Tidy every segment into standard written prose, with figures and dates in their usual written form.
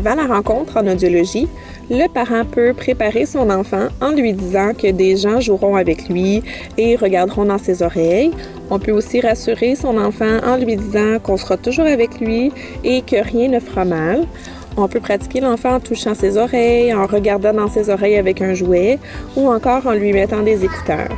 Avant la rencontre en audiologie, le parent peut préparer son enfant en lui disant que des gens joueront avec lui et regarderont dans ses oreilles. On peut aussi rassurer son enfant en lui disant qu'on sera toujours avec lui et que rien ne fera mal. On peut pratiquer l'enfant en touchant ses oreilles, en regardant dans ses oreilles avec un jouet ou encore en lui mettant des écouteurs.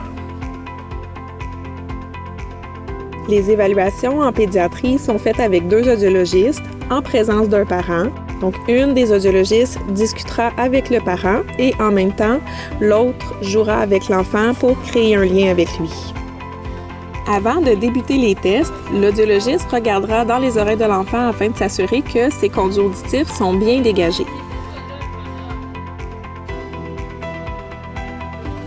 Les évaluations en pédiatrie sont faites avec 2 audiologistes en présence d'un parent. Donc, une des audiologistes discutera avec le parent et en même temps, l'autre jouera avec l'enfant pour créer un lien avec lui. Avant de débuter les tests, l'audiologiste regardera dans les oreilles de l'enfant afin de s'assurer que ses conduits auditifs sont bien dégagés.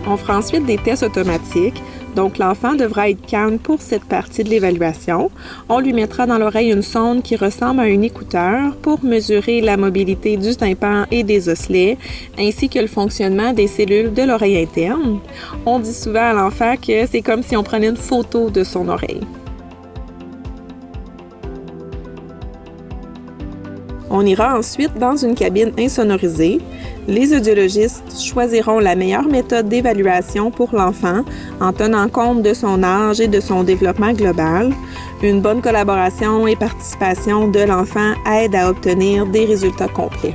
On fera ensuite des tests automatiques. Donc, l'enfant devra être calme pour cette partie de l'évaluation. On lui mettra dans l'oreille une sonde qui ressemble à un écouteur pour mesurer la mobilité du tympan et des osselets, ainsi que le fonctionnement des cellules de l'oreille interne. On dit souvent à l'enfant que c'est comme si on prenait une photo de son oreille. On ira ensuite dans une cabine insonorisée. Les audiologistes choisiront la meilleure méthode d'évaluation pour l'enfant en tenant compte de son âge et de son développement global. Une bonne collaboration et participation de l'enfant aide à obtenir des résultats complets.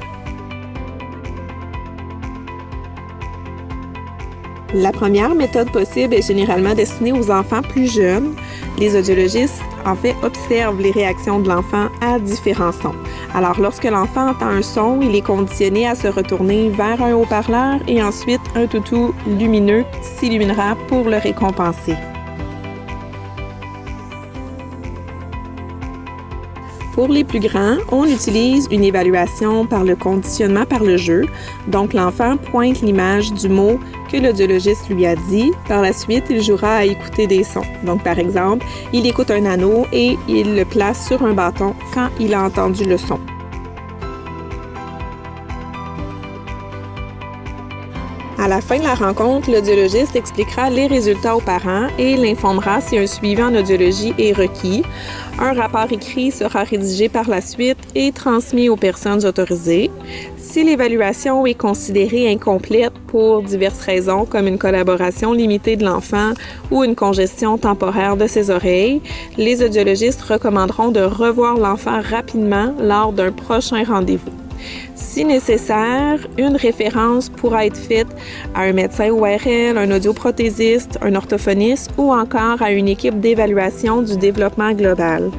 La première méthode possible est généralement destinée aux enfants plus jeunes. Les audiologistes, en fait, observent les réactions de l'enfant à différents sons. Alors, lorsque l'enfant entend un son, il est conditionné à se retourner vers un haut-parleur et ensuite un toutou lumineux s'illuminera pour le récompenser. Pour les plus grands, on utilise une évaluation par le conditionnement par le jeu. Donc, l'enfant pointe l'image du mot que l'audiologiste lui a dit. Par la suite, il jouera à écouter des sons. Donc, par exemple, il écoute un anneau et il le place sur un bâton quand il a entendu le son. À la fin de la rencontre, l'audiologiste expliquera les résultats aux parents et l'informera si un suivi en audiologie est requis. Un rapport écrit sera rédigé par la suite et transmis aux personnes autorisées. Si l'évaluation est considérée incomplète pour diverses raisons, comme une collaboration limitée de l'enfant ou une congestion temporaire de ses oreilles, les audiologistes recommanderont de revoir l'enfant rapidement lors d'un prochain rendez-vous. Si nécessaire, une référence pourra être faite à un médecin ORL, un audioprothésiste, un orthophoniste ou encore à une équipe d'évaluation du développement global.